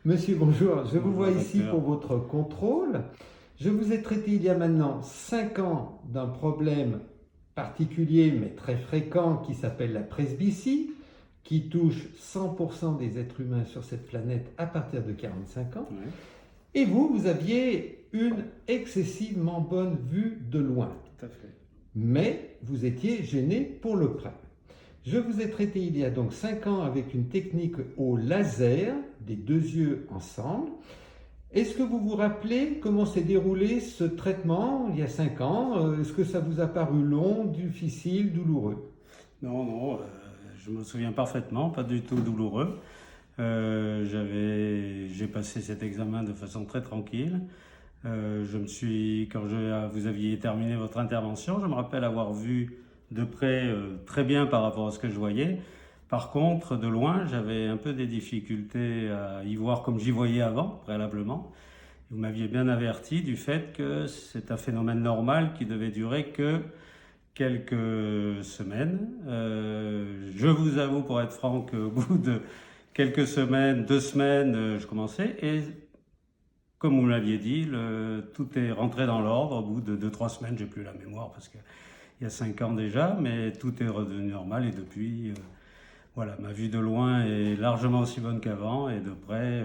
Monsieur, bonjour. Je vous Bonjour, vois ici docteur. pour votre contrôle. Je vous ai traité il y a maintenant 5 ans d'un problème particulier mais très fréquent qui s'appelle la presbytie, qui touche 100% des êtres humains sur cette planète à partir de 45 ans. Ouais, Et vous aviez une excessivement bonne vue de loin, tout à fait. mais vous étiez gêné pour le près. Je vous ai traité il y a donc 5 ans avec une technique au laser, des deux yeux ensemble. Est-ce que vous vous rappelez comment s'est déroulé ce traitement il y a 5 ans? Est-ce que ça vous a paru long, difficile, douloureux? Non, non, je me souviens parfaitement, pas du tout douloureux. J'ai passé cet examen de façon très tranquille. Quand vous aviez terminé votre intervention, je me rappelle avoir vu de près très bien par rapport à ce que je voyais. Par contre, de loin, j'avais un peu des difficultés à y voir comme j'y voyais avant, préalablement. Vous m'aviez bien averti du fait que c'est un phénomène normal qui devait durer que quelques semaines. Je vous avoue, pour être franc, qu'au bout de quelques semaines, 2 semaines, je commençais. Et comme vous me l'aviez dit, tout est rentré dans l'ordre. Au bout de 2-3 semaines, j'ai plus la mémoire parce qu'il y a 5 ans déjà, mais tout est redevenu normal. Et depuis, voilà, ma vue de loin est largement aussi bonne qu'avant. Et de près,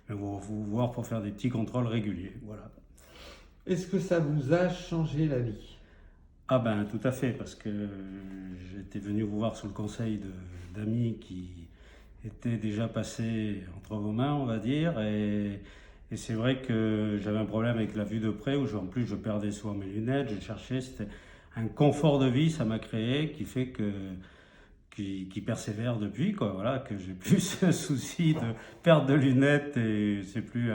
vous voir pour faire des petits contrôles réguliers. Voilà. Est-ce que ça vous a changé la vie? Ah ben tout à fait, parce que j'étais venu vous voir sous le conseil d'amis qui étaient déjà passés entre vos mains, on va dire, et c'est vrai que j'avais un problème avec la vue de près, où en plus je perdais souvent mes lunettes, je cherchais, c'était un confort de vie, ça m'a créé, qui fait qui persévère depuis, quoi, voilà, que j'ai plus ce souci de perte de lunettes, et c'est plus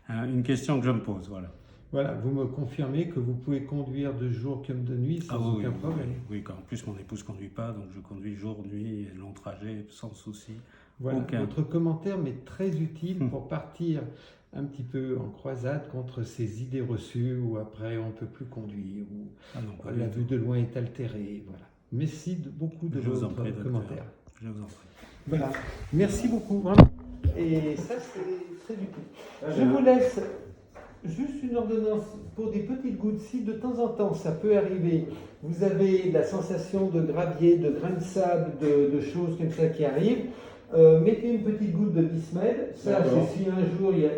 une question que je me pose, voilà. Voilà, vous me confirmez que vous pouvez conduire de jour comme de nuit sans Ah oui, aucun oui, problème. oui, en plus mon épouse ne conduit pas, donc je conduis jour, nuit, long trajet, sans souci. Voilà, Aucun. votre commentaire m'est très utile pour partir un petit peu en croisade contre ces idées reçues où après on ne peut plus conduire, où Ah non, pas la du vue tout. de loin est altérée. Voilà. Merci beaucoup de Je vous en votre prie, docteur. commentaire. Je vous en prie. Voilà, merci beaucoup. Vraiment. Et ça, c'est très utile. Je vous laisse juste une ordonnance pour des petites gouttes. Si de temps en temps ça peut arriver, vous avez la sensation de gravier, de grains de sable, de choses comme ça qui arrivent, mettez une petite goutte de Bismel. Ça, c'est si un jour il y a,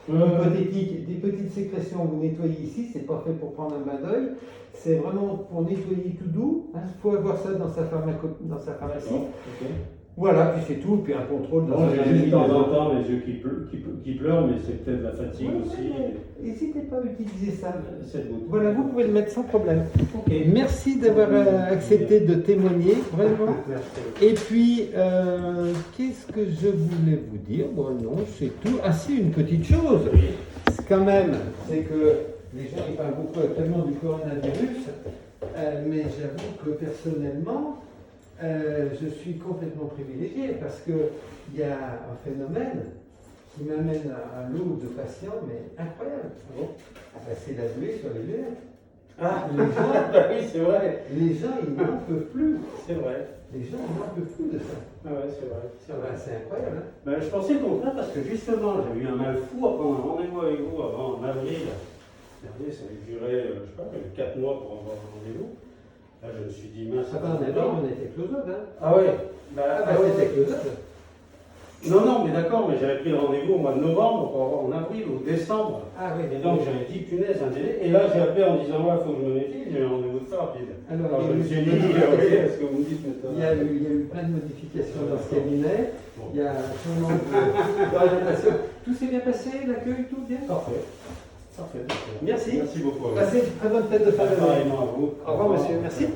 hypothétique, des petites sécrétions, vous nettoyez ici, c'est pas fait pour prendre un bain d'œil, c'est vraiment pour nettoyer tout doux. Il faut avoir ça dans sa pharmacie. Okay. Voilà, puis c'est tout, puis un contrôle dans Bon, un j'ai juste de temps en temps les yeux qui pleurent, mais c'est peut-être la fatigue aussi. N'hésitez pas à utiliser ça. Cette goutte. Voilà, vous pouvez le mettre sans problème. Ok. Merci d'avoir accepté de témoigner, vraiment. Merci. Et puis, qu'est-ce que je voulais vous dire? Bon, non, c'est tout. Ah si, une petite chose. C'est quand même, c'est que les gens ils parlent beaucoup actuellement du coronavirus, mais j'avoue que personnellement, je suis complètement privilégié parce qu'il y a un phénomène qui m'amène à un lot de patients, mais incroyable. C'est la buée sur les lunettes. Ah, Les gens, oui, c'est vrai. les gens, ils n'en peuvent plus. C'est vrai. Les gens, ils n'en peuvent plus de ça. Ah ouais, c'est vrai. C'est incroyable. Hein? Ben, je pensais le contraire parce que justement, j'ai eu un mal fou à prendre un rendez-vous avec vous en avril. Dernier, ça avait duré, je sais pas, 4 mois pour avoir un rendez-vous. Là, je me suis dit, mince, Ah ben, d'abord, on était closed, hein? Ah ouais. C'était closed. Non, mais d'accord, mais j'avais pris le rendez-vous au mois de novembre pour avoir en avril ou décembre. Ah oui. Et donc j'avais dit, punaise, un délai. Et là, j'ai appelé en disant, ouais, il faut que je me méfie, j'ai un rendez-vous très rapide. Alors, je me suis dit, oui, est-ce que vous me dites maintenant? Il y a eu plein de modifications dans ce cabinet. Bon. Il y a un changement d'orientation. Tout s'est bien passé, l'accueil, tout bien? Parfait. Parfait. Merci. Merci beaucoup. Passez une très bonne fête de fin d'année. Pareillement à vous. Au revoir, monsieur. Merci.